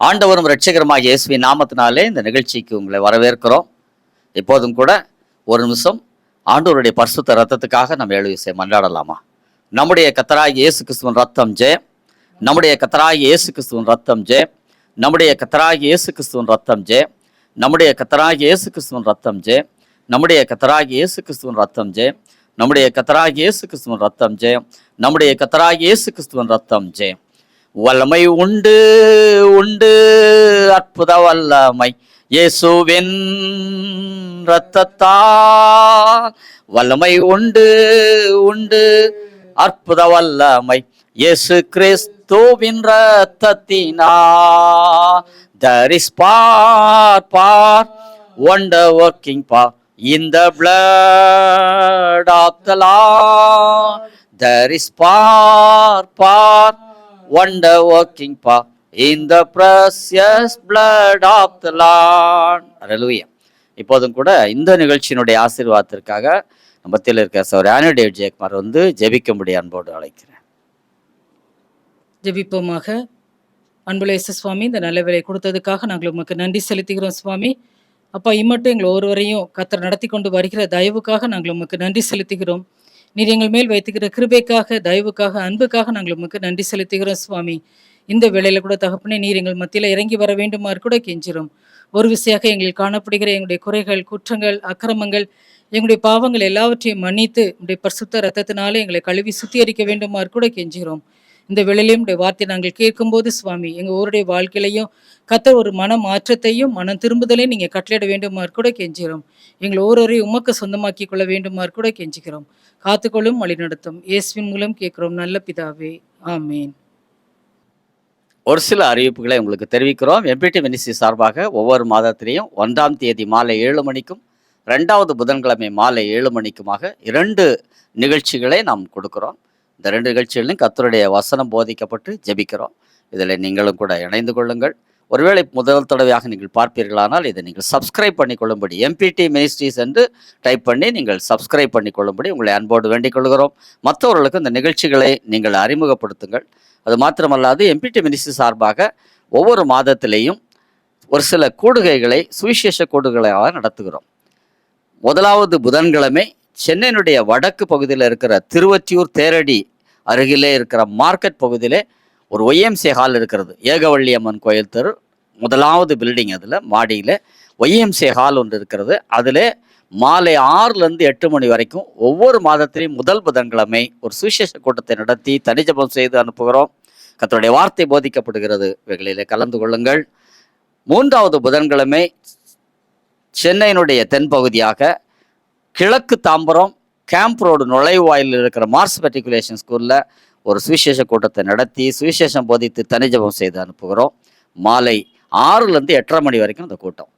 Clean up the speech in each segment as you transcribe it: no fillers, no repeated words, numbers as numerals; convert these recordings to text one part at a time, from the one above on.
ஆண்டவரும் இரட்சகருமாகிய இயேசுவின் நாமத்தினாலே இந்த நிகழ்ச்சிக்கு உங்களை வரவேற்கிறோம். இப்போதும் கூட ஒரு நிமிஷம் ஆண்டவருடைய பரிசுத்த ரத்தத்துக்காக நம்ம எழுதி மன்றாடலாமா? நம்முடைய கர்த்தராகிய இயேசு கிறிஸ்துவின் ரத்தம் ஜெயம், நம்முடைய கர்த்தராகிய இயேசு கிறிஸ்துவின் ரத்தம் ஜெயம், நம்முடைய கர்த்தராகிய இயேசு கிறிஸ்துவின் ரத்தம் ஜெயம், நம்முடைய கர்த்தராகிய இயேசு கிறிஸ்துவின் ரத்தம் ஜெயம், நம்முடைய கர்த்தராகிய இயேசு கிறிஸ்துவின் ரத்தம் ஜெயம், நம்முடைய கர்த்தராகிய இயேசு கிறிஸ்துவின் ரத்தம் ஜெயம், நம்முடைய கர்த்தராகிய இயேசு கிறிஸ்துவின் ரத்தம் ஜெயம். வல்லமை உண்டு உண்டு அற்புத வல்லமை இயேசுவின் இரத்தத்தால். வல்லமை உண்டு உண்டு அற்புத வல்லமை இயேசு கிறிஸ்துவின் இரத்தத்தினால். There is power, wonder working power in the blood of the Lord. There is power, wonder working power in the precious blood of the Lord. Hallelujah. இப்போதும் கூட இந்த நிகழ்ச்சியினுடைய ஆசீர்வாதத்திற்காக மத்தியில் இருக்கிற சகோதரர் ஆனி டேவிட் ஜெயக்குமார் ஜெபிக்கும்படி அன்போடு அழைக்கிறேன். ஜெபிப்போமாக. அன்புள்ள இயேசு சுவாமி, இந்த நல்ல வேலை கொடுத்ததுக்காக நாங்கள் உமக்கு நன்றி செலுத்துகிறோம் சுவாமி. அப்பா, இம்மட்டும் எங்கள் ஒருவரையும் கர்த்தர் நடத்தி கொண்டு வருகிற தயவுக்காக நாங்கள் உமக்கு நன்றி செலுத்துகிறோம். நீர் எங்கள் மேல் வைத்துக்கிற கிருபைக்காக, தயவுக்காக, அன்புக்காக நாங்கள் உமக்கு நன்றி செலுத்துகிறோம் சுவாமி. இந்த வேளையில கூட தகப்பனே, நீர் எங்கள் மத்தியில் இறங்கி வர வேண்டுமாறு கூட கெஞ்சிரும். ஒரு விசையாக எங்களுக்கு காணப்படுகிற எங்களுடைய குறைகள், குற்றங்கள், அக்கிரமங்கள், எங்களுடைய பாவங்கள் எல்லாவற்றையும் மன்னித்து உடைய பரிசுத்த ரத்தத்தினாலே எங்களை கழுவி சுத்திகரிக்க வேண்டுமாறு கூட கெஞ்சுகிறோம். இந்த வேளையிலும் உடைய வார்த்தை நாங்கள் கேட்கும்போது சுவாமி, எங்கள் ஒருடைய வாழ்க்கையிலையும் கர்த்தர் ஒரு மன மாற்றத்தையும் மனம் திரும்புதலையும் நீங்கள் கட்டளையிட வேண்டுமாறு கூட கெஞ்சுகிறோம். எங்கள் ஒவ்வொருவரையும் உமக்கு சொந்தமாக்கி கொள்ள வேண்டுமாறு கூட கெஞ்சுகிறோம். காத்துக்கொள்ளும், வழி நடத்தும். இயேசுவின் மூலம் கேட்கிறோம் நல்ல பிதாவே, ஆமேன். ஒரு சில அறிவிப்புகளை உங்களுக்கு தெரிவிக்கிறோம். எம்பிடி மினிஸ்ட்ரி சார்பாக ஒவ்வொரு மாதத்திலையும் 1ஆம் தேதி மாலை 7 மணிக்கும் 2வது புதன்கிழமை மாலை 7 மணிக்குமாக 2 நிகழ்ச்சிகளை நாம் கொடுக்கிறோம். இந்த 2 நிகழ்ச்சிகளிலும் கர்த்தருடைய வசனம் போதிக்கப்பட்டு ஜெபிக்கிறோம். இதில் நீங்களும் கூட இணைந்து கொள்ளுங்கள். ஒருவேளை முதல் தடவையாக நீங்கள் பார்ப்பீர்களானால் இதை நீங்கள் சப்ஸ்கிரைப் பண்ணிக்கொள்ளும்படி, எம்பிடி மினிஸ்ட்ரிஸ் என்று டைப் பண்ணி நீங்கள் சப்ஸ்கிரைப் பண்ணிக்கொள்ளும்படி உங்களை அன்போடு வேண்டிக் கொள்கிறோம். மற்றவர்களுக்கு இந்த நிகழ்ச்சிகளை நீங்கள் அறிமுகப்படுத்துங்கள். அது மாத்திரமல்லாது எம்பிடி மினிஸ்ட்ரி சார்பாக ஒவ்வொரு மாதத்திலேயும் ஒரு சில கூடுகைகளை, சுவிசேஷ கூடுகைகளாக நடத்துகிறோம். 1வது புதன்கிழமை சென்னையினுடைய வடக்கு பகுதியில் இருக்கிற திருவொற்றியூர் தேரடி அருகிலே இருக்கிற மார்க்கெட் பகுதியிலே ஒரு ஒய்எம்சி ஹால் இருக்கிறது. ஏகவள்ளி அம்மன் கோயில் தெரு 1வது பில்டிங், அதில் மாடியில் ஒய்எம்சி ஹால் ஒன்று இருக்கிறது. அதில் மாலை 6லேருந்து 8 மணி வரைக்கும் ஒவ்வொரு மாதத்திலையும் முதல் புதன்கிழமை ஒரு சுவிசேஷ கூட்டத்தை நடத்தி தனிஜபம் செய்து அனுப்புகிறோம். கர்த்தருடைய வார்த்தை போதிக்கப்படுகிறது. இவைகளிலே கலந்து கொள்ளுங்கள். 3வது புதன்கிழமை சென்னையினுடைய தென்பகுதியாக கிழக்கு தாம்பரம் கேம்ப் ரோடு நுழைவாயில் இருக்கிற மார்ஸ் மெட்ரிகுலேஷன் ஸ்கூலில் ஒரு சுவிசேஷ கூட்டத்தை நடத்தி சுவிசேஷம் போதித்து தனிஜபம் செய்து அனுப்புகிறோம். மாலை 6லேருந்து 8:30 மணி வரைக்கும் இந்த கூட்டம்.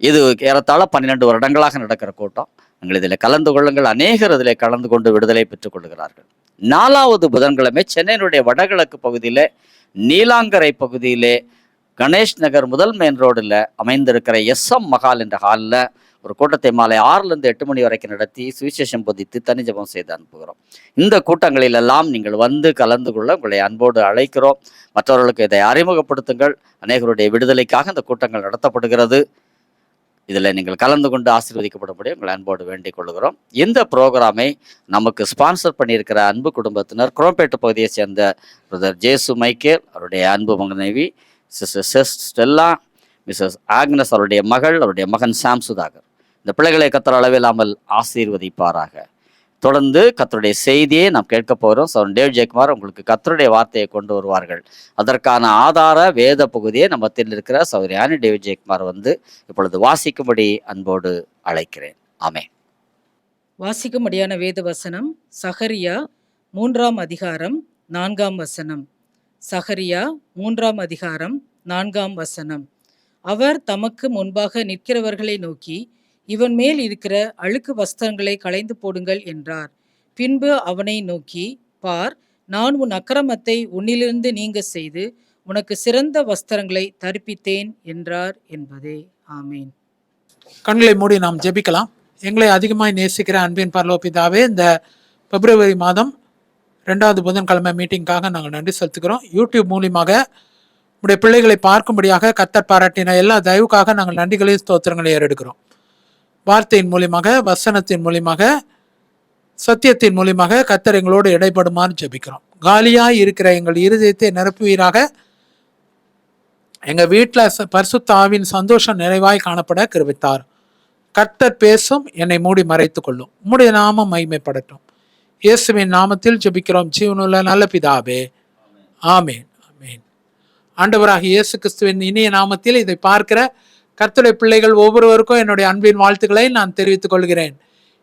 இது ஏறத்தாழ 12 வருடங்களாக நடக்கிற கூட்டம். நீங்கள் இதில் கலந்து கொள்ளுங்கள். அநேகர் இதில் கலந்து கொண்டு விடுதலை பெற்றுக் கொள்கிறார்கள். 4வது புதன்கிழமை சென்னையினுடைய வடகிழக்கு பகுதியில் நீலாங்கரை பகுதியிலே கணேஷ் நகர் முதல் மெயின் ரோடில் அமைந்திருக்கிற SM மஹால் என்ற ஹாலில் ஒரு கூட்டத்தை மாலை 6லேருந்து 8 மணி வரைக்கும் நடத்தி சுவிசேஷம் போதித்து தனிஜபம் செய்து அனுப்புகிறோம். இந்த கூட்டங்களிலெல்லாம் நீங்கள் கலந்து கொள்ள உங்களை அன்போடு அழைக்கிறோம். மற்றவர்களுக்கு இதை அறிமுகப்படுத்துங்கள். அநேகருடைய விடுதலைக்காக இந்த கூட்டங்கள் நடத்தப்படுகிறது. இதில் நீங்கள் கலந்து கொண்டு ஆசீர்வதிக்கப்படும்படி உங்களை அன்போடு வேண்டிக் கொள்கிறோம். இந்த ப்ரோக்ராமை நமக்கு ஸ்பான்சர் பண்ணியிருக்கிற அன்பு குடும்பத்தினர் குரோம்பேட்டு பகுதியை சேர்ந்த பிரதர் ஜேசு மைக்கேல், அவருடைய அன்பு மனைவி சிஸ்டர் ஸ்டெல்லா, மிஸ்ஸஸ் ஆக்னஸ் அவருடைய மகள், அவருடைய மகன் சாம் சுதாகர். இந்த பிள்ளைகளை கர்த்தர் அளவில்லாமல் ஆசீர்வதிப்பாராக. தொடர்ந்து கர்த்தருடைய செய்தியை நாம் கேட்க போகிறோம். சகோதரன் டேவிட் ஜெயக்குமார் உங்களுக்கு கர்த்தருடைய வார்த்தையை கொண்டு வருவார்கள். அதற்கான ஆதார வேத பகுதியை நம்ம மத்தியில் இருக்கிற சகோதரி ஆனி டேவிட் ஜெயக்குமார் இப்பொழுது வாசிக்கும்படி அன்போடு அழைக்கிறேன். ஆமென். வாசிக்கும்படியான வேத வசனம் சகரியா 3ஆம் அதிகாரம் 4ஆம் வசனம். சகரியா 3ஆம் அதிகாரம் 4ஆம் வசனம். அவர் தமக்கு முன்பாக நிற்கிறவர்களை நோக்கி, இவன் மேல் இருக்கிற அழுக்கு வஸ்திரங்களை களைந்து போடுங்கள் என்றார். பின்பு அவனை நோக்கி, பார், நான் உன் அக்கிரமத்தை உன்னிலிருந்து நீங்க செய்து உனக்கு சிறந்த வஸ்திரங்களை தரிப்பித்தேன் என்றார் என்பதே. ஆமீன். கண்களை மூடி நாம் ஜெபிக்கலாம். எங்களை அதிகமாய் நேசிக்கிற அன்பின் பரலோக பிதாவே, இந்த பிப்ரவரி மாதம் 2வது புதன்கிழமை மீட்டிங்காக நாங்கள் நன்றி செலுத்துகிறோம். யூடியூப் மூலியமாக உடைய பிள்ளைகளை பார்க்கும்படியாக கர்த்தர் பாராட்டின எல்லா தயவுக்காக நாங்கள் நன்றிகளையும் ஸ்தோத்திரங்களை ஏறெடுக்கிறோம். வார்த்தையின் மூலியமாக, வசனத்தின் மூலியமாக, சத்தியத்தின் மூலியமாக கர்த்தர் எங்களோடு இடைப்படுமாறு ஜெபிக்கிறோம். காலியாய் இருக்கிற எங்கள் இருதயத்தை நிரப்புவீராக. எங்க வீட்டில் பரிசுத்த ஆவியின் சந்தோஷம் நிறைவாய் காணப்பட கிருபித்தார். கர்த்தர் பேசும், என்னை மூடி மறைத்து கொள்ளும். உம்முடைய நாமம் மகிமைப்படட்டும். இயேசுவின் நாமத்தில் ஜெபிக்கிறோம் ஜீவனுள்ள நல்ல பிதாவே, ஆமேன். ஆமேன். ஆண்டவராகிய இயேசு கிறிஸ்துவின் இனிய நாமத்தில் இதை பார்க்கிற கர்த்தருடைய பிள்ளைகள் ஒவ்வொருவருக்கும் என்னுடைய அன்பின் வாழ்த்துக்களை நான் தெரிவித்துக் கொள்கிறேன்.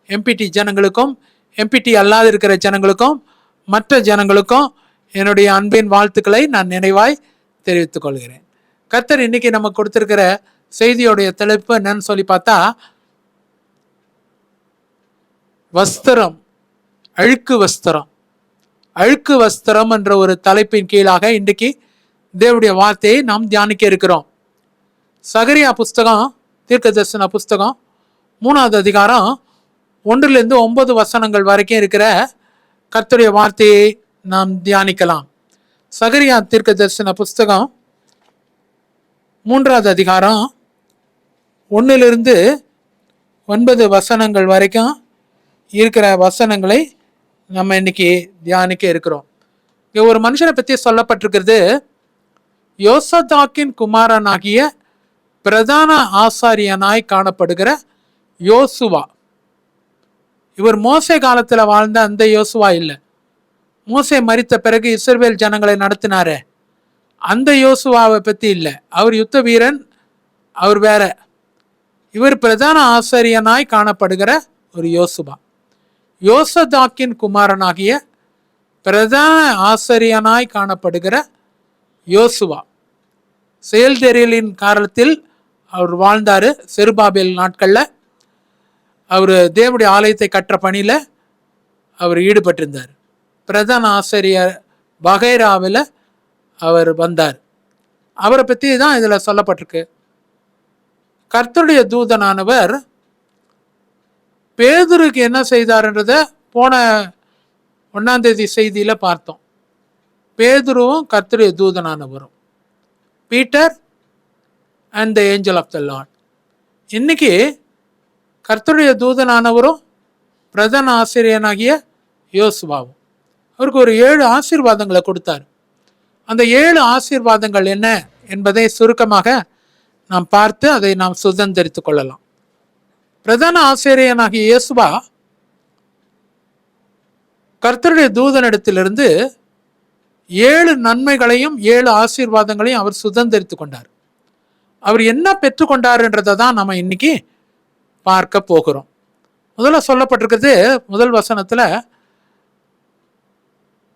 எம்பிடி ஜனங்களுக்கும், எம்பிடி அல்லாது இருக்கிற ஜனங்களுக்கும், மற்ற ஜனங்களுக்கும் என்னுடைய அன்பின் வாழ்த்துக்களை நான் நினைவாய் தெரிவித்துக் கொள்கிறேன். கர்த்தர் இன்னைக்கு நமக்கு கொடுத்திருக்கிற செய்தியோடைய தலைப்பு என்னன்னு சொல்லி பார்த்தா, வஸ்திரம், அழுக்கு வஸ்திரம். அழுக்கு வஸ்திரம் என்ற ஒரு தலைப்பின் கீழாக இன்றைக்கு தேவனுடைய வார்த்தையை நாம் தியானிக்க இருக்கிறோம். சகரியா புஸ்தகம், தீர்க்க தரிசன புஸ்தகம் 3வது அதிகாரம் 1-9 வசனங்கள் வரைக்கும் இருக்கிற கர்த்தருடைய வார்த்தையை நாம் தியானிக்கலாம். சகரியா தீர்க்க தரிசன புஸ்தகம் 3வது அதிகாரம் 1-9 வசனங்கள் வரைக்கும் இருக்கிற வசனங்களை நம்ம இன்னைக்கு தியானிக்க இருக்கிறோம். இங்க ஒரு மனுஷனை பற்றி சொல்லப்பட்டிருக்கிறது. யோசதாக்கின் குமாரனாகிய பிரதான ஆசாரியனாய் காணப்படுகிற யோசுவா. இவர் மோசே காலத்துல வாழ்ந்த அந்த யோசுவா இல்லை. மோசே மரித்த பிறகு இஸ்ரவேல் ஜனங்களை நடத்தினாரே அந்த யோசுவாவை பத்தி இல்லை. அவர் யுத்த வீரன், அவர் வேற. இவர் பிரதான ஆசாரியனாய் காணப்படுகிற ஒரு யோசுவா. யோசதாக்கின் குமாரனாகிய பிரதான ஆசாரியனாய் காணப்படுகிற யோசுவா செயல்தெரியலின் காலத்தில் அவர் வாழ்ந்தாரு. செருபாபேல் நாட்கள்ல அவர் தேவனுடைய ஆலயத்தை கட்டுற பணியில அவர் ஈடுபட்டிருந்தார். பிரதான ஆசிரியர் வகைராவில் அவர் வந்தார். அவரை பற்றி தான் இதுல சொல்லப்பட்டிருக்கு. கர்த்தருடைய தூதனானவர் பேதுருக்கு என்ன செய்தார்ன்றத போன 1ஆம் தேதி செய்தியில பார்த்தோம். பேதுருவும் கர்த்தருடைய தூதனானவரும், Peter and the angel of the Lord. இன்னைக்கு கர்த்தருடைய தூதனானவரும் பிரதான ஆசிரியனாகிய யோசுவாவும் அவருக்கு ஒரு 7 ஆசீர்வாதங்களை கொடுத்தார். அந்த 7 ஆசீர்வாதங்கள் என்ன என்பதை சுருக்கமாக நாம் பார்த்து அதை நாம் சுதந்திரித்துக் கொள்ளலாம். பிரதான ஆசிரியனாகிய யோசுவா கர்த்தருடைய தூதனிடத்திலிருந்து 7 நன்மைகளையும் 7 ஆசீர்வாதங்களையும் அவர் சுதந்திரித்து கொண்டார். அவர் என்ன பெற்றுக்கொண்டார்ன்றதை தான் நம்ம இன்னைக்கு பார்க்க போகிறோம். முதல்ல சொல்லப்பட்டிருக்கிறது முதல் வசனத்துல,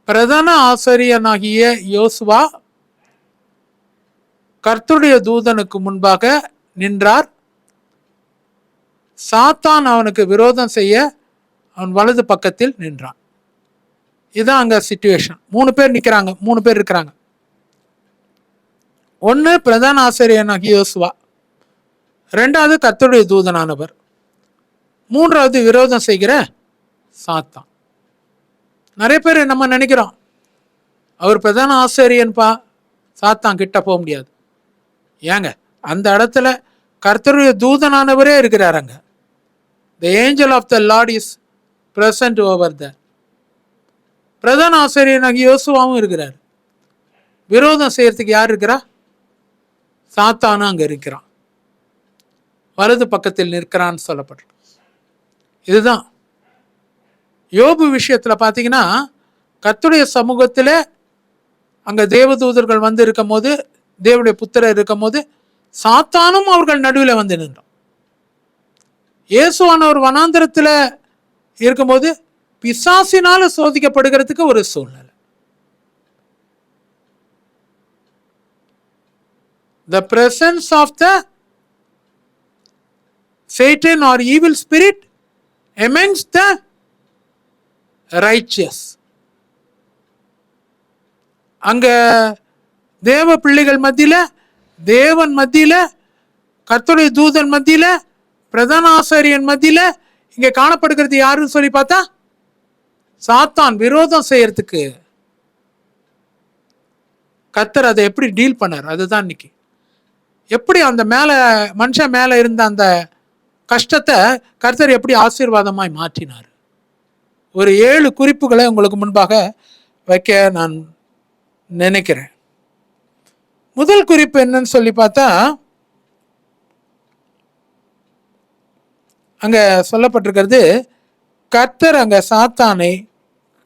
பிரதான ஆசாரியனாகிய யோசுவா கர்த்தருடைய தூதனுக்கு முன்பாக நின்றார். சாத்தான் அவனுக்கு விரோதம் செய்ய அவன் வலது பக்கத்தில் நின்றான். இதுதான் அங்க சிச்சுவேஷன். 3 பேர் நிக்கிறாங்க, 3 பேர் இருக்கிறாங்க. ஒன்னு பிரதான ஆசிரியனாகிய யோசுவா, 2வது கர்த்தருடைய தூதனானவர், 3வது விரோதம் செய்கிற சாத்தான். நிறைய பேர் நம்ம நினைக்கிறோம் அவர் பிரதான ஆசிரியன்பா, சாத்தான் கிட்ட போக முடியாது. ஏங்க, அந்த இடத்துல கர்த்தருடைய தூதனானவரே இருக்கிறாருங்க. The angel of the Lord is present over there. பிரதான ஆசிரியனாகிய யோசுவாவும் இருக்கிறார். விரோதம் செய்யறதுக்கு யார் இருக்கிறா? சாத்தானும் அங்க இருக்கிறான், வலது பக்கத்தில் நிற்கிறான்னு சொல்லப்பட்டு. இதுதான் யோபு விஷயத்துல பாத்தீங்கன்னா, கர்த்தருடைய சமூகத்துல அங்க தேவதூதர்கள் வந்து இருக்கும் போது, தேவனுடைய புத்திரர் இருக்கும் போது, சாத்தானும் அவர்கள் நடுவில் வந்து நின்றோம். இயேசுவானவர் வனாந்திரத்துல இருக்கும்போது பிசாசினால சோதிக்கப்படுகிறதுக்கு ஒரு சூழ்நிலை. The presence of the Satan or evil spirit amongst the righteous. அங்க தேவ பிள்ளைகள் மத்தியில, தேவன் மத்தியில, கர்த்தருடைய தூதன் மத்தியில, பிரதான ஆசாரியன் மத்தியில இங்க காணப்படுகிறது யாருன்னு சொல்லி பார்த்தா சாத்தான் விரோதம் செய்யறதுக்கு. கர்த்தர் அதை எப்படி டீல் பண்ணார், அதுதான் இன்னைக்கு. எப்படி அந்த மனுஷன் மேல இருந்த அந்த கஷ்டத்தை கர்த்தர் எப்படி ஆசீர்வாதமாய் மாற்றினார். ஒரு 7 குறிப்புகளை உங்களுக்கு முன்பாக வைக்க நான் நினைக்கிறேன். முதல் குறிப்பு என்னன்னு சொல்லி பார்த்தா, அங்க சொல்லப்பட்டிருக்கிறது, கர்த்தர் அங்க சாத்தானை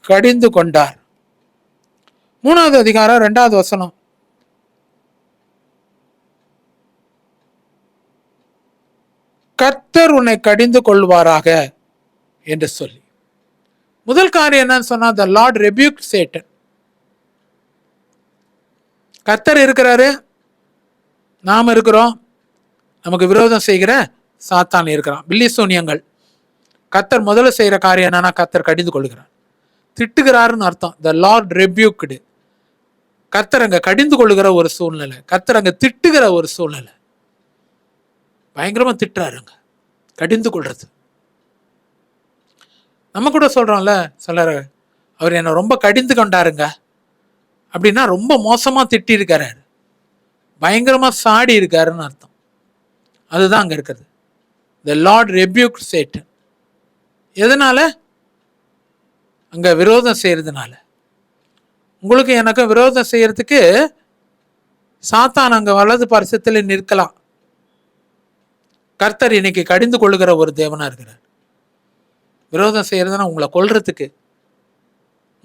கடிந்து கொண்டார். 3வது அதிகாரம் 2வது வசனம். கர்த்தர் உன்னை கடிந்து கொள்வாராக என்று சொல்லி. முதல் காரியம் என்னன்னு சொன்னா, the Lord rebuked Satan. கர்த்தர் இருக்கிறாரு, நாம் இருக்கிறோம், நமக்கு விரோதம் செய்கிற சாத்தான் இருக்கிறான், பில்லி சூனியங்கள். கர்த்தர் முதல்ல செய்யற காரியம் என்னன்னா, கர்த்தர் கடிந்து கொள்கிறார், திட்டுகிறாருன்னு அர்த்தம். the Lord rebuked. கர்த்தர் அங்க கடிந்து கொள்ளுகிற ஒரு சூழ்நிலை, கர்த்தர் அங்க திட்டுகிற ஒரு சூழ்நிலை. பயங்கரமா திட்டுறாருங்க, கடிந்து கொள்றது. நம்ம கூட சொல்றோம்ல, சிலர் அவர் என்னை ரொம்ப கடிந்து கொண்டாருங்க அப்படின்னா ரொம்ப மோசமா திட்டி இருக்காரு, பயங்கரமா சாடி இருக்காருன்னு அர்த்தம். அதுதான் அங்க இருக்கிறது. the Lord rebuked Satan. எதனால? அங்க விரோதம் செய்யறதுனால. உங்களுக்கு எனக்கு விரோதம் செய்யறதுக்கு சாத்தான் அங்க வலது பரிசத்தில் நிற்கலாம். கர்த்தர் இன்னைக்கு கடிந்து கொள்ளுகிற ஒரு தேவனா இருக்கிறார். விரோதம் செய்யறதுன்னா உங்களை கொல்றதுக்கு,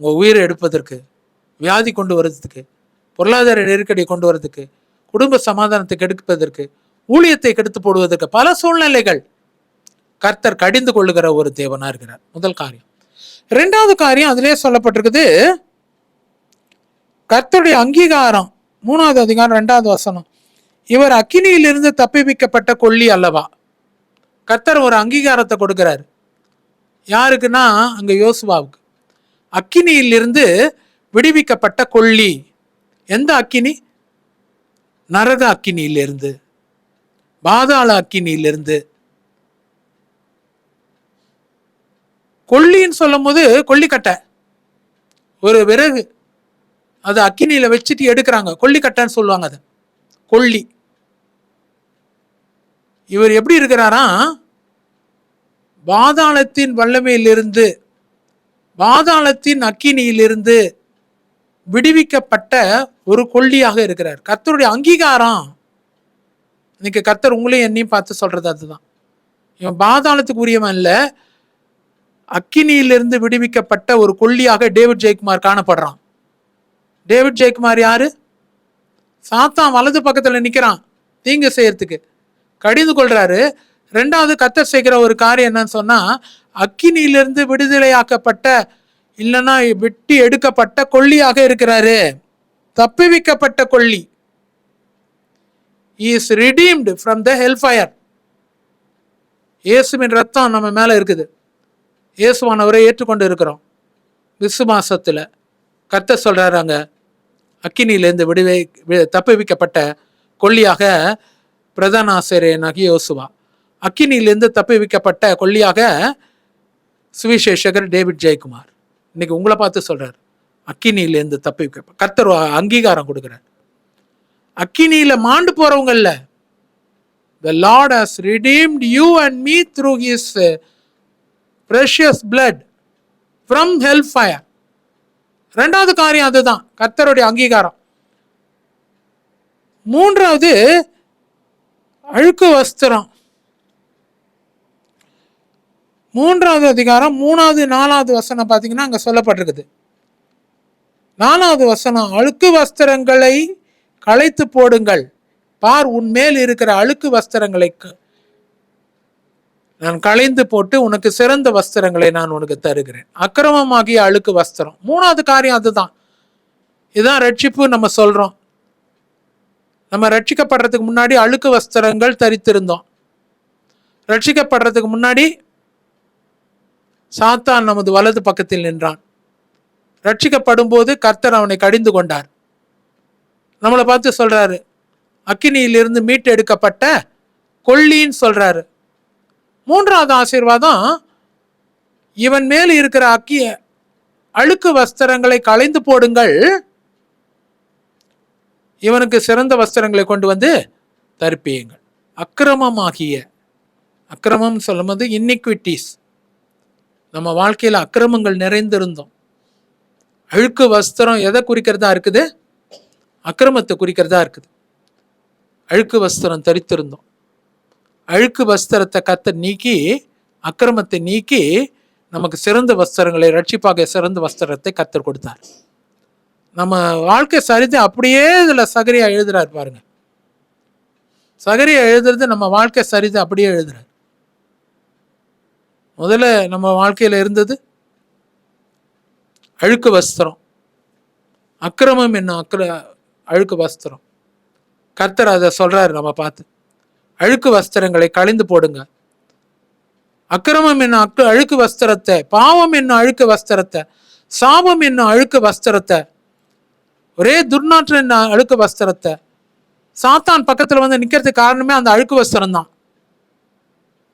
உங்க உயிரை எடுப்பதற்கு, வியாதி கொண்டு வர்றதுக்கு, பொருளாதார நெருக்கடி கொண்டு வர்றதுக்கு, குடும்ப சமாதானத்தை கெடுப்பதற்கு, ஊழியத்தை கெடுத்து போடுவதற்கு பல சூழ்நிலைகள். கர்த்தர் கடிந்து கொள்ளுகிற ஒரு தேவனா இருக்கிறார். முதல் காரியம். 2வது காரியம் அதிலே சொல்லப்பட்டிருக்குது, கர்த்தருடைய அங்கீகாரம். 3வது அதிகாரம் 2வது வசனம். இவர் அக்கினியிலிருந்து தப்பிவிக்கப்பட்ட கொள்ளி அல்லவா. கர்த்தர் ஒரு அங்கீகாரத்தை கொடுக்கிறார். யாருக்குன்னா அங்க யோசுவாவுக்கு. அக்கினியிலிருந்து விடுவிக்கப்பட்ட கொள்ளி. எந்த அக்கினி? நரக அக்கினியிலிருந்து, பாதாள அக்கினியிலிருந்து. கொள்ளின்னு சொல்லும் போது கொல்லிக்கட்டை, ஒரு விறகு, அது அக்கினியில வச்சுட்டு எடுக்கிறாங்க, கொல்லிக்கட்டைன்னு சொல்லுவாங்க. அது கொள்ளி. இவர் எப்படி இருக்கிறாரா? பாதாளத்தின் வல்லமையிலிருந்து, பாதாளத்தின் அக்கினியிலிருந்து விடுவிக்கப்பட்ட ஒரு கொள்ளியாக இருக்கிறார். கர்த்தருடைய அங்கீகாரம். இன்னைக்கு கர்த்தர் உங்களையும் என்னையும் பார்த்து சொல்றது அதுதான். இவன் பாதாளத்துக்கு உரியவன் இல்ல, அக்கினியிலிருந்து விடுவிக்கப்பட்ட ஒரு கொள்ளியாக டேவிட் ஜெயக்குமார் காணப்படுறான். டேவிட் ஜெயக்குமார் யாரு? சாத்தான் வலது பக்கத்துல நிக்கிறான் தீங்கு செய்யறதுக்கு, கடிந்து கொள்றாரு. 2வது கர்த்தர் செய்கிற ஒரு காரியம் என்னன்னு சொன்னா, அக்கினியிலிருந்து விடுதலையாக்கப்பட்ட, இல்லைன்னா வெட்டி எடுக்கப்பட்ட கொள்ளியாக இருக்கிறாரு. தப்பிவிக்கப்பட்ட கொள்ளி. He is redeemed from the hellfire. இயேசுவின் ரத்தம் நம்ம மேல இருக்குது. இயேசுவானவரை ஏற்றுக்கொண்டு இருக்கிறோம் விசுவாசத்துல. கர்த்தர் சொல்றாங்க, அக்கினியிலிருந்து தப்பிவிக்கப்பட்ட கொள்ளியாக பிரதான ஆசிரியனாகி யோசுவா, அக்கினியிலிருந்து தப்பிவிக்கப்பட்ட கொள்ளியாக சுவிசேஷகர் டேவிட் ஜெயக்குமார். இன்னைக்கு உங்களை பார்த்து சொல்றாரு, அக்கினியிலிருந்து தப்பிவிக்க கர்த்தர் அங்கீகாரம் கொடுக்கிறார். அக்கினியில மாண்டு போறவங்க இல்ல, the Lord has redeemed you and me through his precious blood from hellfire. 2வது காரியம் அதுதான், கர்த்தருடைய அங்கீகாரம். 3வது அழுக்கு வஸ்திரம். 3வது அதிகாரம் 3வது 4வது வசனம் பார்த்தீங்கன்னா அங்க சொல்லப்பட்டிருக்குது. 4வது வசனம், அழுக்கு வஸ்திரங்களை களைத்து போடுங்கள், பார் உன்மேல் இருக்கிற அழுக்கு வஸ்திரங்களை நான் களைந்து போட்டு உனக்கு சிறந்த வஸ்திரங்களை நான் உனக்கு தருகிறேன். அக்கிரமமாகிய அழுக்கு வஸ்திரம். 3வது காரியம் அதுதான். இதுதான் ரட்சிப்பு. நம்ம சொல்றோம், நம்ம ரட்சிக்கப்படுறதுக்கு முன்னாடி அழுக்கு வஸ்திரங்கள் தரித்திருந்தோம். ரட்சிக்கப்படுறதுக்கு முன்னாடி சாத்தான் நமது வலது பக்கத்தில் நின்றான். ரட்சிக்கப்படும் போது கர்த்தர் அவனை கடிந்து கொண்டார். நம்மளை பார்த்து சொல்றாரு, அக்கினியிலிருந்து மீட்டு எடுக்கப்பட்ட கொள்ளின்னு சொல்றாரு. 3வது ஆசீர்வாதம், இவன் மேல் இருக்கிற அழுக்கு வஸ்திரங்களை களைந்து போடுங்கள், இவனுக்கு சிறந்த வஸ்திரங்களை கொண்டு வந்து தரிப்பியுங்கள். அக்கிரமம் சொல்லும்போது இன்இக்விட்டிஸ், நம்ம வாழ்க்கையில அக்கிரமங்கள் நிறைந்திருந்தோம். அழுக்கு வஸ்திரம் எதை குறிக்கிறதா இருக்குது? அக்கிரமத்தை குறிக்கிறதா இருக்குது. அழுக்கு வஸ்திரம் தரித்திருந்தோம். அழுக்கு வஸ்திரத்தை கர்த்தர் நீக்கி, அக்கிரமத்தை நீக்கி நமக்கு சிறந்த வஸ்திரங்களை, ரட்சிப்பாக சிறந்த வஸ்திரத்தை கர்த்தர் கொடுத்தார். நம்ம வாழ்க்கை சரிதை அப்படியே இதுல சகரியா எழுதுறாரு பாருங்க. சகரியா எழுதுறது நம்ம வாழ்க்கை சரிதை அப்படியே எழுதுறாரு. முதல்ல நம்ம வாழ்க்கையில இருந்தது அழுக்கு வஸ்திரம், அக்கிரமம் என்னும் அழுக்கு வஸ்திரம். கர்த்தர் அதை சொல்றாரு நம்ம பார்த்து, அழுக்கு வஸ்திரங்களை கழிந்து போடுங்க. அக்கிரமம் என்னும் அழுக்கு வஸ்திரத்தை, பாவம் என்னும் அழுக்கு வஸ்திரத்தை, சாபம் என்னும் அழுக்கு வஸ்திரத்தை, ஒரே துர்நாற்றம் என்ன அழுக்கு வஸ்திரத்தை, சாத்தான் பக்கத்துல வந்து நிக்கிறதுக்கு காரணமே அந்த அழுக்கு வஸ்திரம் தான்.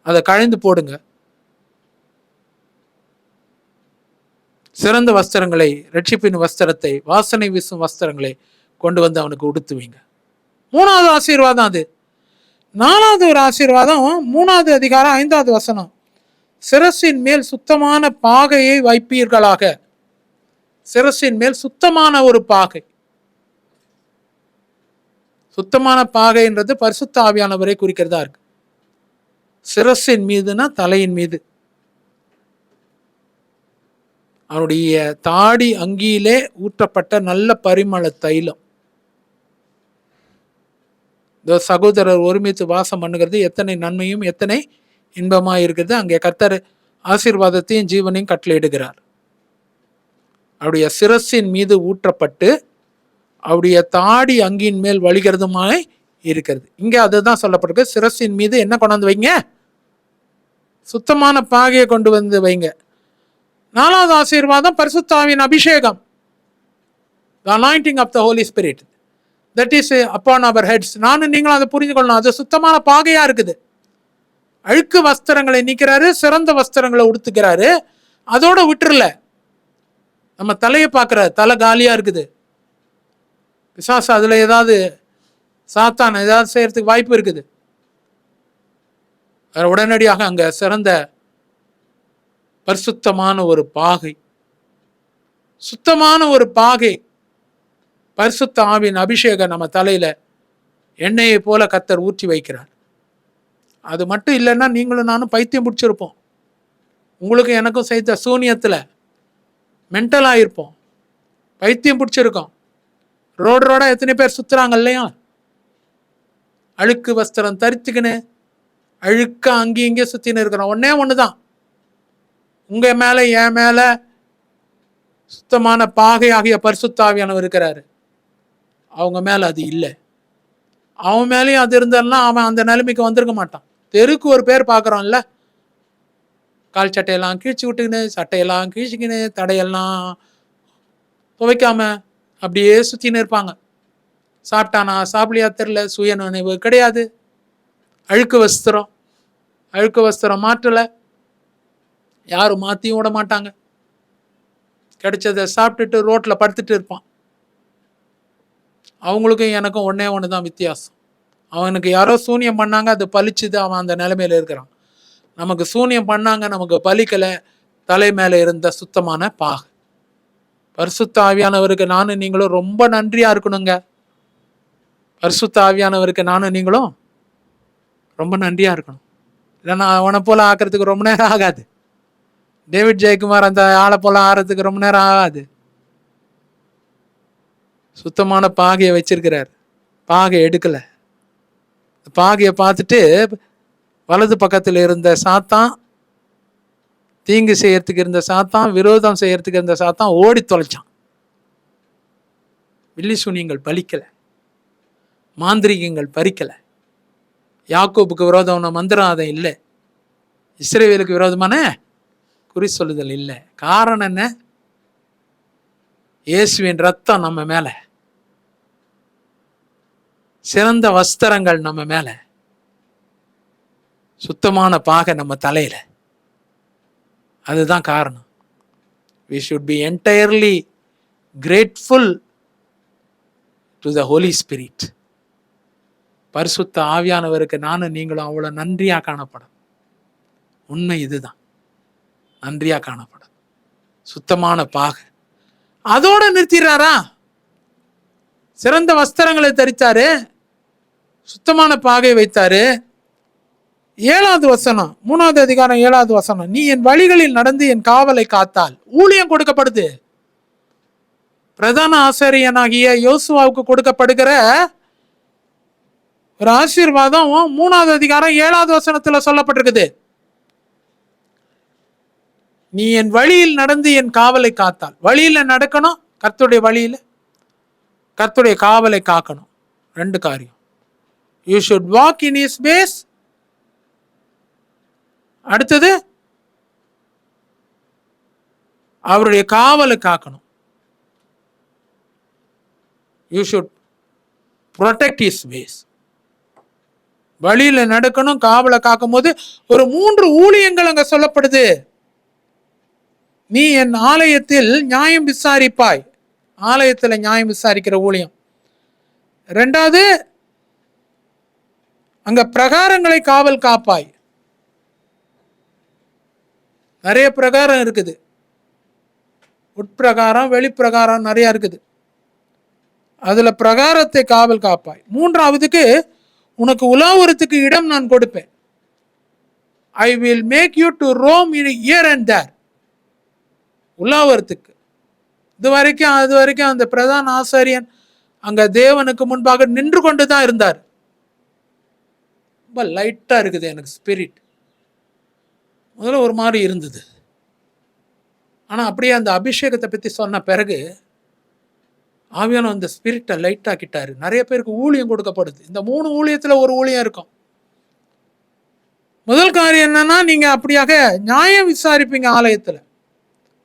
அதை கழிந்து போடுங்க. சிறந்த வஸ்திரங்களை, ரட்சிப்பின் வஸ்திரத்தை, வாசனை வீசும் வஸ்திரங்களை கொண்டு வந்து அவனுக்கு உடுத்துவீங்க. 3வது ஆசீர்வாதம் அது. 4வது ஒரு ஆசீர்வாதம் 3வது அதிகாரம் 5வது வசனம். சிரசின் மேல் சுத்தமான பாகையை வைப்பீர்களாக. சிரசின் மேல் சுத்தமான ஒரு பாகை. சுத்தமான பாகைன்றது பரிசுத்த ஆவியானவரை குறிக்கிறதா இருக்கு. சிரசின் மீதுனா தலையின் மீது. அவனுடைய தாடி அங்கியிலே ஊற்றப்பட்ட நல்ல பரிமள தைலம். சகோதரர் ஒருமித்து வாசம் பண்ணுகிறது எத்தனை நன்மையும் எத்தனை இன்பமா இருக்கிறது. அங்கே கர்த்தர் ஆசீர்வாதத்தையும் ஜீவனையும் கட்டளையிடுகிறார். அவருடைய சிரசின் மீது ஊற்றப்பட்டு அவருடைய தாடி அங்கின் மேல் வழிகிறதுமாய் இருக்கிறது. இங்க அதுதான் சொல்லப்பட்டிருக்கு. சிரசின் மீது என்ன கொண்டு வந்து வைங்க? சுத்தமான பாகையை கொண்டு வந்து வைங்க. 4வது ஆசீர்வாதம் பரிசுத்த ஆவியின் அபிஷேகம். The anointing of the Holy Spirit. That is upon our heads. நானும் நீங்களும் அதை புரிஞ்சு கொள்ளணும். அது சுத்தமான பாகையா இருக்குது. அழுக்கு வஸ்திரங்களை நீக்கிறாரு, சிறந்த வஸ்திரங்களை உடுத்துக்கிறாரு. அதோட விட்டுறல, நம்ம தலையை பார்க்கிறாரு, தலை காலியா இருக்குது. பிசாசு அதுல ஏதாவது சாத்தான் ஏதாவது செய்யறதுக்கு வாய்ப்பு இருக்குது. உடனடியாக அங்க சிறந்த பரிசுத்தமான ஒரு பாகை, சுத்தமான ஒரு பாகை, பரிசுத்த ஆவியின் அபிஷேகம் நம்ம தலையில எண்ணெயை போல கர்த்தர் ஊற்றி வைக்கிறார். அது மட்டும் இல்லைன்னா நீங்களும் நானும் பைத்தியம் பிடிச்சிருப்போம். உங்களுக்கும் எனக்கும் செய்த சூனியத்துல மென்டலா இருப்போம், பைத்தியம் பிடிச்சிருக்கோம். ரோடா எத்தனை பேர் சுத்துறாங்க இல்லையா? அழுக்கு வஸ்திரம் தரித்துக்கின்னு அழுக்க அங்கேயும் இங்கே சுத்தின்னு இருக்கிறோம். ஒன்னே ஒண்ணுதான், உங்க மேல என் மேல சுத்தமான பாகை ஆகிய பரிசுத்தாவியானவர் இருக்கிறாரு. அவங்க மேல அது இல்லை. அவன் மேலேயும் அது இருந்தான்னா அவன் அந்த நிலைமைக்கு வந்திருக்க மாட்டான். தெருக்கு ஒரு பேர் பார்க்குறான்ல, கால் சட்டையெல்லாம் கிழிச்சு விட்டுக்கின்னு, சட்டையெல்லாம் கிழிச்சிக்கின்னு, தடையெல்லாம் துவைக்காம அப்படியே சுத்தின்னு இருப்பாங்க. சாப்பிட்டானா சாப்பிடலையா தெரியல, சுய நினைவு கிடையாது. அழுக்கு வஸ்திரம் மாற்றலை, யாரும் மாற்றியும் விட மாட்டாங்க. கிடைச்சதை சாப்பிட்டுட்டு ரோட்டில் படுத்துட்டு இருப்பான். அவங்களுக்கும் எனக்கும் ஒன்னே ஒன்று தான் வித்தியாசம். அவனுக்கு யாரோ சூனியம் பண்ணாங்க, அது பலிச்சுது, அவன் அந்த நிலைமையில இருக்கிறான். நமக்கு சூனியம் பண்ணாங்க, நமக்கு பலிக்கலை, தலை மேலே இருந்த சுத்தமான பாகு. பரிசுத்த ஆவியானவருக்கு நானும் நீங்களும் ரொம்ப நன்றியா இருக்கணுங்க. பரிசுத்த ஆவியானவருக்கு நானும் நீங்களும் ரொம்ப நன்றியா இருக்கணும். இல்லைன்னா அவனை போல ஆக்கிறதுக்கு ரொம்ப நேரம் ஆகாது. டேவிட் ஜெயக்குமார் அந்த ஆளை போல ஆறதுக்கு ரொம்ப நேரம் ஆகாது. சுத்தமான பாகையை வச்சிருக்கிறார், பாகை எடுக்கல. பாகையை பார்த்துட்டு வலது பக்கத்தில் இருந்த சாத்தான், தீங்கு செய்யறதுக்கு இருந்த சாத்தான், விரோதம் செய்யறதுக்கு இருந்த சாத்தான் ஓடி தொலைச்சான். வில்லி சூனியங்கள் பலிக்கல, மாந்திரிகங்கள் பறிக்கல, யாக்கோபுக்கு விரோதமான மந்திரவாதம் இல்லை, இஸ்ரவேலுக்கு விரோதமான குறி சொல்லுதல் இல்லை. காரணம் என்ன? இயேசுவின் ரத்தம் நம்ம மேல, சிறந்த வஸ்திரங்கள் நம்ம மேல, சுத்தமான பாகை நம்ம தலையில. அதுதான் காரணம். We should be entirely grateful to the holy spirit. பரிசுத்த ஆவியானவருக்கு நானும் நீங்களும் அவ்வளோ நன்றியா காணப்படும். உண்மை இதுதான், நன்றியா காணப்படும். சுத்தமான பாகு அதோட நிறுத்திடுறாரா? சிறந்த வஸ்திரங்களை தரித்தாரு, சுத்தமான பாகை வைத்தாரு. 7வது வசனம், 3வது அதிகாரம் 7வது வசனம், நீ என் வழிகளில் நடந்து என் காவலை காத்தால். ஊழியம் கொடுக்கப்படுது. பிரதான ஆசாரியனாகிய யோசுவாவுக்கு கொடுக்கப்படுகிற ஒரு ஆசீர்வாதம் 3வது அதிகாரம் 7வது வசனத்துல சொல்லப்பட்டிருக்குது. நீ என் வழியில் நடந்து என் காவலை காத்தால். வழியில நடக்கணும், கர்த்தருடைய வழியில கர்த்தருடைய காவலை காக்கணும். 2 காரியம். You should walk in his ways. அடுத்தது அவருடைய காவலை காக்கணும். You should protect his ways. வழியில நடக்கணும், காவலை காக்கும் போது ஒரு 3 ஊழியங்கள் அங்க சொல்லப்படுது. நீ என் ஆலயத்தில் நியாயம் விசாரிப்பாய். ஆலயத்துல நியாயம் விசாரிக்கிற ஊழியம். 2வது, அங்க பிரகாரங்களை காவல் காப்பாய். நிறைய பிரகாரம் இருக்குது, உட்பிரகாரம் வெளிப்பிரகாரம் நிறைய இருக்குது. அதுல பிரகாரத்தை காவல் காப்பாய். 3வதுக்கு, உனக்கு உலாவுறதுக்கு இடம் நான் கொடுப்பேன். I will make you to roam here and there. உலாவறதுக்கு அது வரைக்கும் அந்த பிரதான ஆசாரியன் அங்க தேவனுக்கு முன்பாக நின்று கொண்டு தான் இருந்தார். ரொம்ப லைட்டா இருக்குது எனக்கு ஸ்பிரிட். முதல்ல ஒரு மாதிரி இருந்தது, ஆனா அப்படியே அந்த அபிஷேகத்தை பத்தி சொன்ன பிறகு ஆவியான அந்த ஸ்பிரிட்டை லைட் ஆக்கிட்டாரு. நிறைய பேருக்கு ஊழியம் கொடுக்கப்படுது. இந்த 3 ஊழியத்துல ஒரு ஊழியம் இருக்கும். முதல் காரியம் என்னன்னா, நீங்க அப்படியாக நியாயம் விசாரிப்பீங்க ஆலயத்துல.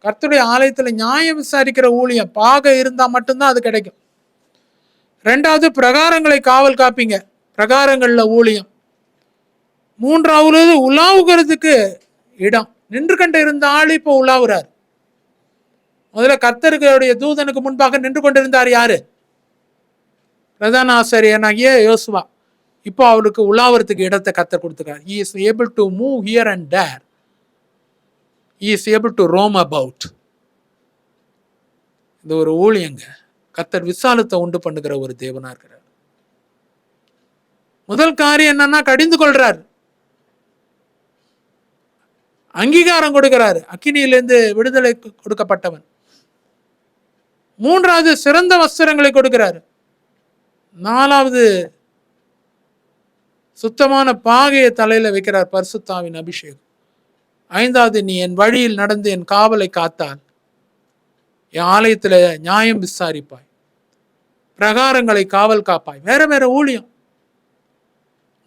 கர்த்தருடைய ஆலயத்துல நியாயம் விசாரிக்கிற ஊழியம் பாக இருந்தா மட்டும்தான் அது கிடைக்கும். 2வது, பிரகாரங்களை காவல் காப்பீங்க, பிரகாரங்கள்ல ஊழியம். 3வது, உலாவுகிறதுக்கு இடம். நின்று கண்டு இருந்த ஆள் இப்போ உலாவுறார். முதல்ல கர்த்தருடைய தூதனுக்கு முன்பாக நின்று கொண்டிருந்தார் யாரு? பிரதான ஆசாரியனாகிய யோசுவா. இப்போ அவருக்கு உலாவறதுக்கு இடத்தை கர்த்தர் கொடுத்துருக்கார். He is able to move here and there. He is able to roam about. இது ஒரு ஊழியங்க. கர்த்தர் விசாலத்தை உண்டு பண்ணுகிற ஒரு தேவனா இருக்கிறார். முதல் காரியம் என்னன்னா, கடிந்து கொள்றார், அங்கீகாரம் கொடுக்கிறாரு, அக்கினியிலிருந்து விடுதலை கொடுக்கப்பட்டவன். 3வது, சிறந்த வஸ்திரங்களை கொடுக்கிறாரு. 4வது, சுத்தமான பாகையை தலையில வைக்கிறார், பரிசுத்தாவின் அபிஷேகம். 5வது, நீ என் வழியில் நடந்து என் காவலை காத்தால், என் ஆலயத்துல நியாயம் விசாரிப்பாய், பிரகாரங்களை காவல் காப்பாய். வேற வேற ஊழியம்.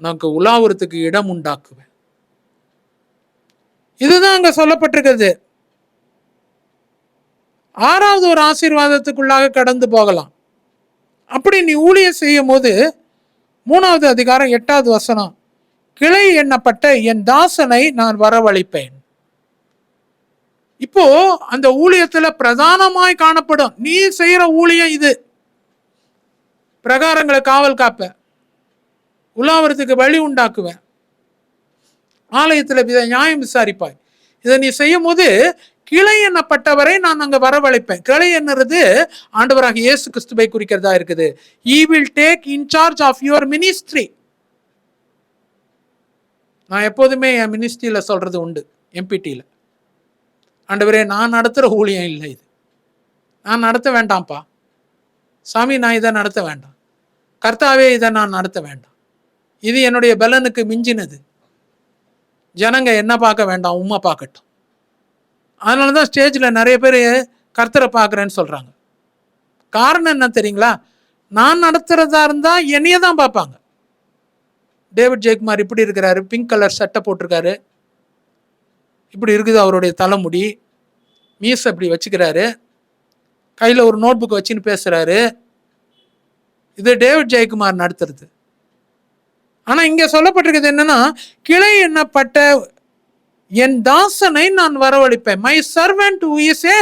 உனக்கு உலாவுறதுக்கு இடம் உண்டாக்குவேன். இதுதான் அங்க சொல்லப்பட்டிருக்கிறது. 6வது ஒரு ஆசீர்வாதத்துக்குள்ளாக கடந்து போகலாம். அப்படி நீ ஊழியம் செய்யும் போது 3வது அதிகாரம் 8வது வசனம், கிளை எண்ணப்பட்ட என் தாசனை நான் வரவழைப்பேன். இப்போ அந்த ஊழியத்துல பிரதானமாய் காணப்படும் நீ செய்யற ஊழியம் இது. பிரகாரங்களை காவல் காப்ப, உலாவறதுக்கு வழி உண்டாக்குவேன், ஆலயத்துல நியாயம் விசாரிப்பாய். இதை நீ செய்யும் போது கிளை எண்ணப்பட்டவரை நான் அங்க வரவழைப்பேன். கிளை என்னது? ஆண்டவராக இயேசு கிறிஸ்துவை குறிக்கிறதா இருக்குது. He will take in charge of your ministry. நான் எப்போதுமே என் மினிஸ்ட்ரியில சொல்றது உண்டு, எம்பிடியில, ஆண்டவரே நான் நடத்துற ஊழியம் இல்லை இது, நான் நடத்த வேண்டாம்ப்பா சாமி, நான் இதை நடத்த வேண்டாம், கர்த்தாவே இதை நான் நடத்த வேண்டாம், இது என்னுடைய பலனுக்கு மிஞ்சினது, ஜனங்க என்ன பார்க்க வேண்டாம், உம்மை பார்க்கட்டும். அதனாலதான் ஸ்டேஜ்ல நிறைய பேர் கர்த்தரை பார்க்குறேன்னு சொல்றாங்க. காரணம் என்ன தெரியுங்களா? நான் நடத்துறதா இருந்தா என்னைய தான் பார்ப்பாங்க. டேவிட் ஜெயக்குமார் இப்படி இருக்கிறாரு, பிங்க் கலர் சட்டை போட்டிருக்காரு, இப்படி இருக்குது அவருடைய தலைமுடி, மீஸ் அப்படி வச்சுக்கிறாரு, கையில் ஒரு நோட் புக் வச்சுன்னு பேசுறாரு. இது டேவிட் ஜெயக்குமார் நடத்துறது. ஆனா இங்க சொல்லப்பட்டிருக்கிறது என்னன்னா, கிளை எண்ணப்பட்ட என் தாசனை நான் வரவழைப்பேன். My servant who is a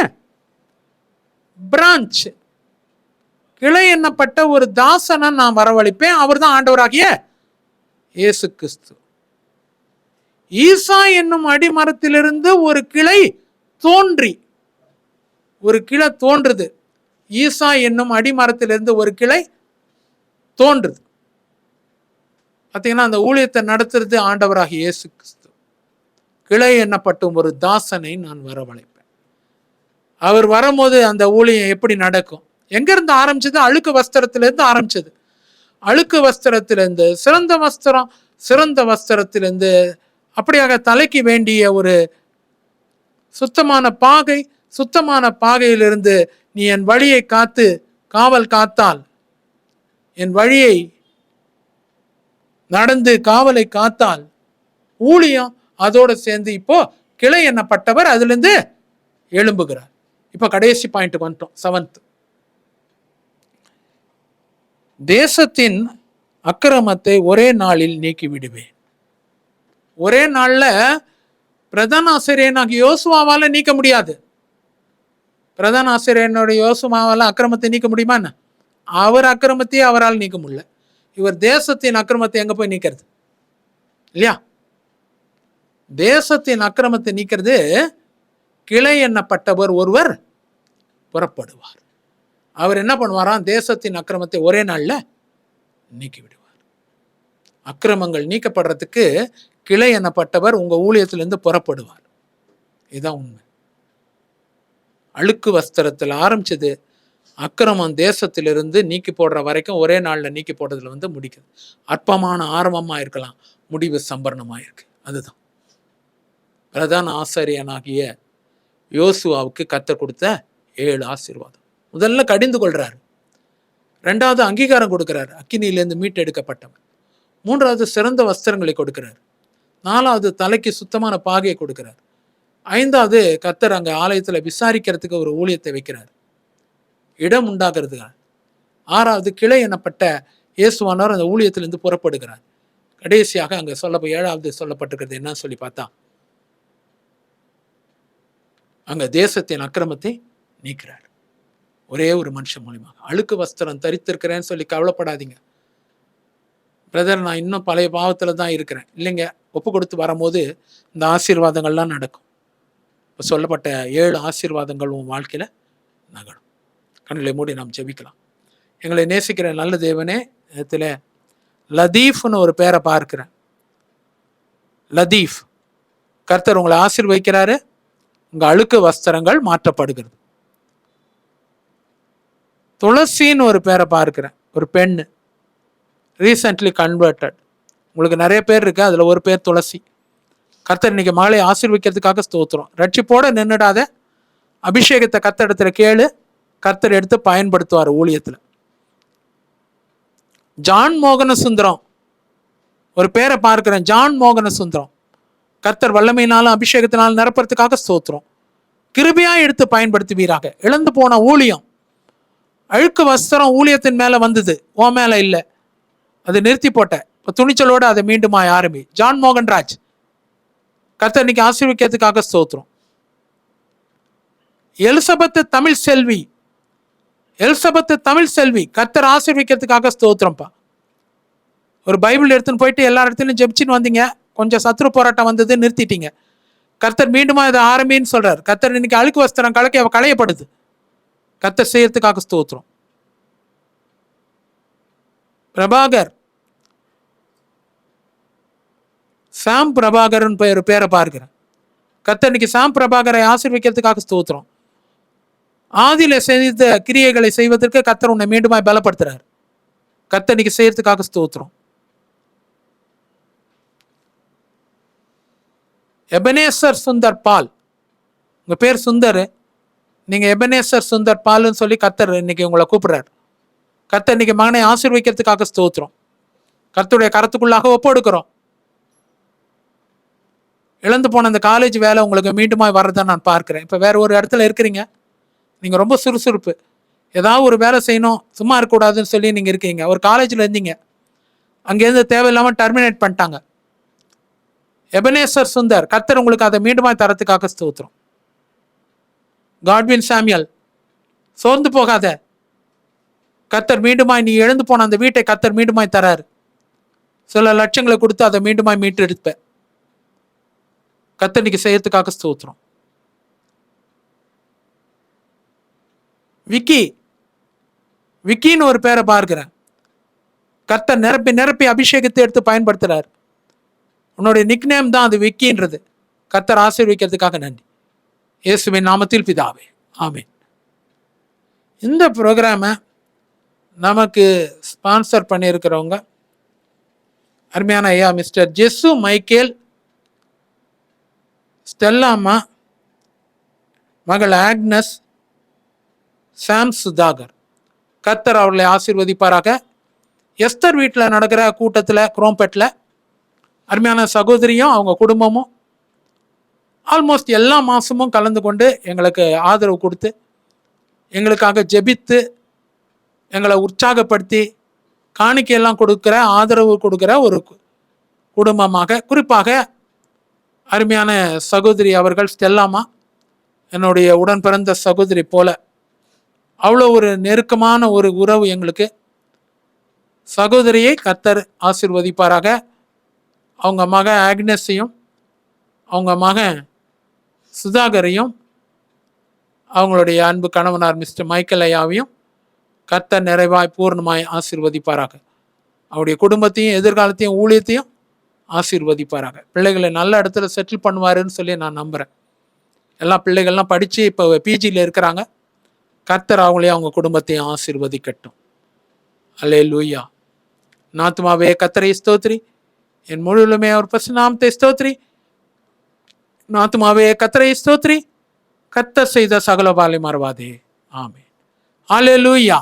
branch. கிளை என்னப்பட்ட ஒரு தாசனை நான் வரவழைப்பேன். அவர் தான் ஆண்டவராகிய இயேசு கிறிஸ்து. ஈசா என்னும் அடிமரத்திலிருந்து ஒரு கிளை தோன்றி, ஒரு கிளை தோன்றுது. ஈசா என்னும் அடிமரத்திலிருந்து ஒரு கிளை தோன்றுது. பார்த்தீங்கன்னா அந்த ஊழியத்தை நடத்துறது ஆண்டவராகிய இயேசு கிறிஸ்து. கிளை என்னப்பட்டும் ஒரு தாசனை நான் வரவழைப்பேன். அவர் வரும்போது அந்த ஊழியம் எப்படி நடக்கும்? எங்கிருந்து ஆரம்பிச்சது? அழுக்கு வஸ்திரத்திலிருந்து ஆரம்பிச்சது. அழுக்கு வஸ்திரத்திலிருந்து சிறந்த வஸ்திரம், சிறந்த வஸ்திரத்திலிருந்து அப்படியாக தலைக்கு வேண்டிய ஒரு சுத்தமான பாகை, சுத்தமான பாகையிலிருந்து நீ என் வழியை காத்து காவல் காத்தால், என் வழியை நடந்து காவலை காத்தால், ஊழியம் அதோட சேர்ந்து இப்போ கிளை என்னப்பட்டவர் அதிலிருந்து எழும்புகிறார். இப்ப கடைசி பாயிண்ட் வந்துட்டோம், 7th. தேசத்தின் அக்கிரமத்தை ஒரே நாளில் நீக்கி விடுவேன். ஒரே நாள்ல பிரதான ஆசிரியனாகிய யோசுவாவால நீக்க முடியாது. பிரதான ஆசிரியனுடைய யோசுவாவால அக்கிரமத்தை நீக்க முடியுமா என்ன? அவர் அக்கிரமத்தையே அவரால் நீக்க முடியல. இவர் தேசத்தின் அக்கிரமத்தை எங்க போய் நீக்கிறது? இல்லையா? தேசத்தின் அக்கிரமத்தை நீக்கிறது கிளை எண்ணப்பட்டவர் ஒருவர் புறப்படுவார். அவர் என்ன பண்ணுவாராம்? தேசத்தின் அக்கிரமத்தை ஒரே நாள்ல நீக்கி விடுவார். அக்கிரமங்கள் நீக்கப்படுறதுக்கு கிளை எண்ணப்பட்டவர் உங்க ஊழியத்திலிருந்து புறப்படுவார். இதுதான் உண்மை. அழுக்கு வஸ்திரத்தில் ஆரம்பிச்சது, அக்கிரமம் தேசத்திலிருந்து நீக்கி போடுற வரைக்கும் ஒரே நாள்ல நீக்கி போடுறதுல முடிக்குது. அற்பமான ஆரம்பமா இருக்கலாம், முடிவு சம்பரணமா இருக்கு. அதுதான் பிரதான ஆசாரியனாகிய யோசுவாவுக்கு கர்த்தர் கொடுத்த 7 ஆசீர்வாதம். முதல்ல கடிந்து கொள்றாரு, 2வது அங்கீகாரம் கொடுக்கிறார், அக்கினியிலிருந்து மீட்டெடுக்கப்பட்டவன். 3வது சிறந்த வஸ்திரங்களை கொடுக்கிறார். 4வது தலைக்கு சுத்தமான பாகையை கொடுக்கிறார். 5வது கர்த்தர் அங்க ஆலயத்துல விசாரிக்கிறதுக்கு ஒரு ஊழியத்தை வைக்கிறார், இடம் உண்டாகிறதுக்காக. 6வது கிளை எனப்பட்ட இயேசுவானவர் அந்த ஊழியத்திலிருந்து புறப்படுகிறார். கடைசியாக அங்க 7வது சொல்லப்பட்டிருக்கிறது என்ன சொல்லி பார்த்தா, அங்க தேசத்தின் அக்கிரமத்தை நீக்கிறார். ஒரே ஒரு மனுஷன் மூலியமாக. அழுக்கு வஸ்திரம் தரித்திருக்கிறேன்னு சொல்லி கவலைப்படாதீங்க. பிரதர், நான் இன்னும் பழைய பாவத்துல தான் இருக்கிறேன். இல்லைங்க, ஒப்பு கொடுத்து வரும்போது இந்த ஆசீர்வாதங்கள்லாம் நடக்கும். இப்போ சொல்லப்பட்ட 7 ஆசீர்வாதங்கள் உன் வாழ்க்கையில நகரும். கண்களை மூடி நாம் ஜெபிக்கலாம். எங்களை நேசிக்கிற நல்ல தேவனே, இடத்துல லதீஃப்னு ஒரு பேரை பார்க்கிறேன். லதீஃப், கர்த்தர் உங்களை ஆசீர்வதிக்கிறாரு. உங்க அழுக்கு வஸ்திரங்கள் மாற்றப்படுகிறது. துளசின்னு ஒரு பேரை பார்க்கிறேன், ஒரு பெண்ணு, ரீசென்ட்லி கன்வெர்டட். உங்களுக்கு நிறைய பேர் இருக்கு, அதுல ஒரு பேர் துளசி. கர்த்தர் இன்னைக்கு மகளை ஆசீர்வதிக்கிறதுக்காக ஸ்தோத்திரம். ரட்சிப்போட நின்றுடாத, அபிஷேகத்தை கர்த்தரிடத்துல கேளு, கர்த்தர் எடுத்து பயன்படுத்துவார் ஊழியத்துல. ஜான் மோகன சுந்தரம் ஒரு பேரை பார்க்கிறேன், ஜான் மோகன சுந்தரம். கர்த்தர் வல்லமையினாலும் அபிஷேகத்தினாலும் நிரப்புறதுக்காக ஸ்தோத்திரம். கிருபையா எடுத்து பயன்படுத்துவீராக. இழந்து போன ஊழியம், அழுக்கு வஸ்திரம் ஊழியத்தின் மேல வந்தது, உன் மேல இல்ல, அது நிறுத்தி போட்ட. இப்ப துணிச்சலோடு அதை மீண்டுமா ஆரம்பி. ஜான் மோகன் ராஜ், கர்த்தர் இன்னைக்கு ஆசீர்வதிக்கிறதுக்காக ஸ்தோத்திரம். எலிசபெத் தமிழ் செல்வி, எலிசபெத் தமிழ் செல்வி, கர்த்தர் ஆசீர்வதிக்கிறதுக்காக ஸ்தோத்திரம்ப்பா. ஒரு பைபிள் எடுத்துன்னு போயிட்டு எல்லா இடத்துலையும் ஜெபிச்சுன்னு வந்தீங்க, கொஞ்சம் சத்ரு போராட்டம் வந்தது, நிறுத்திட்டீங்க. கர்த்தர் மீண்டுமா இதை ஆரம்பின்னு சொல்றாரு. கர்த்தர் இன்னைக்கு அழுக்கு வஸ்திரம் களையப்படுது, கர்த்தர் செய்யறதுக்காக ஸ்தோத்திரம். பிரபாகர், சாம் பிரபாகர்னு ஒரு பேரை பார்க்கிறேன். கர்த்தர் இன்னைக்கு சாம் பிரபாகரை ஆசீர்வதிக்கிறதுக்காக ஸ்தோத்திரம். ஆதியில செய்த கிரியைகளை செய்வதற்கு கர்த்தர் உன்னை மீண்டுமா பலப்படுத்துறாரு. கர்த்தர் இன்னைக்கு செய்யறதுக்காக ஸ்தோத்திரம். எபனேசர் சுந்தர் பால், உங்க பேர் சுந்தர், நீங்க எபனேசர் சுந்தர் பால்னு சொல்லி கர்த்தர் இன்னைக்கு உங்களை கூப்பிடுறாரு. கர்த்தர் இன்னைக்கு மகனை ஆசீர்வதிக்கிறதுக்காக ஸ்தோத்திரம். கர்த்தருடைய கரத்துக்குள்ளாக ஒப்பொடுக்கிறோம். இழந்து போன அந்த காலேஜ் வேலை உங்களுக்கு மீண்டுமா வர்றதை நான் பார்க்கிறேன். இப்போ வேற ஒரு இடத்துல இருக்கிறீங்க, நீங்க ரொம்ப சுறுசுறுப்பு, ஏதாவது ஒரு வேலை செய்யணும், சும்மா இருக்கக்கூடாதுன்னு சொல்லி நீங்க இருக்கீங்க. ஒரு காலேஜ்ல இருந்தீங்க, அங்கேருந்து தேவையில்லாம டெர்மினேட் பண்ணிட்டாங்க. எபனேசர் சுந்தர், கர்த்தர் உங்களுக்கு அதை மீண்டுமா தரத்துக்காக ஸ்தோத்திரம். காட்வின் சாமியல், சோர்ந்து போகாத, கர்த்தர் மீண்டுமாய் நீ எழுந்து போன அந்த வீட்டை கர்த்தர் மீண்டுமாய் தராரு. சில லட்சங்களை கொடுத்து அதை மீண்டுமாய் மீட்டு எடுப்ப. கர்த்தர் இன்னைக்கு செய்யறதுக்காக ஸ்தோத்திரம். விக்கின்னு ஒரு பேரை பார்க்கிறேன். கர்த்தர் நிரப்பி நிரப்பி அபிஷேகத்தை எடுத்து பயன்படுத்துறாரு. உன்னுடைய நிக்நேம் தான் அது விக்கின்றது. கர்த்தர் ஆசீர்வதிக்கிறதுக்காக நன்றி. இயேசுவின் நாமத்தில் பிதாவே, ஆமென். இந்த ப்ரோக்ராமை நமக்கு ஸ்பான்சர் பண்ணியிருக்கிறவங்க அருமையான ஐயா மிஸ்டர் ஜெஸ்ஸு மைக்கேல், ஸ்டெல்லா அம்மா, மகள் ஆக்னஸ், சாம் சுதாகர். கர்த்தர் அவர்களை ஆசீர்வதிப்பாராக. எஸ்தர் வீட்டில் நடக்கிற கூட்டத்தில் குரோம்பேட்டில் அருமையான சகோதரியும் அவங்க குடும்பமும் ஆல்மோஸ்ட் எல்லா மாதமும் கலந்து கொண்டு எங்களுக்கு ஆதரவு கொடுத்து எங்களுக்காக ஜெபித்து எங்களை உற்சாகப்படுத்தி காணிக்கையெல்லாம் கொடுக்குற ஆதரவு கொடுக்குற ஒரு குடும்பமாக, குறிப்பாக அருமையான சகோதரி அவர்கள் ஸ்டெல்லாமா என்னுடைய உடன் பிறந்த சகோதரி போல, அவ்வளோ ஒரு நெருக்கமான ஒரு உறவு எங்களுக்கு. சகோதரியை கர்த்தர் ஆசீர்வதிப்பாராக. அவங்க மகன் ஆக்னஸையும் அவங்க மகன் சுதாகரையும் அவங்களுடைய அன்பு கணவனார் மிஸ்டர் மைக்கேல் ஐயாவையும் கர்த்தர் நிறைவாய் பூர்ணமாய் ஆசீர்வதிப்பாராக. அவருடைய குடும்பத்தையும் எதிர்காலத்தையும் ஊழியத்தையும் ஆசீர்வதிப்பாராக. பிள்ளைகளை நல்ல இடத்துல செட்டில் பண்ணுவாருன்னு சொல்லி நான் நம்புகிறேன். எல்லா பிள்ளைகள்லாம் படித்து இப்போ பிஜியில் இருக்கிறாங்க. கர்த்தர் அவங்களையும் அவங்க குடும்பத்தையும் ஆசீர்வதிக்கட்டும். அல்லேலூயா. நாத்துமாவே கர்த்தரை ஸ்தோத்திரி, என் முழுவலுமே அவர் பரிசுநாமத்தை ஸ்தோத்திரி. நாத்துமாவே கர்த்தரை ஸ்தோத்திரி, கர்த்தர் செய்த சகல பாலை மறவாதே. ஆமென். அல்லேலூயா.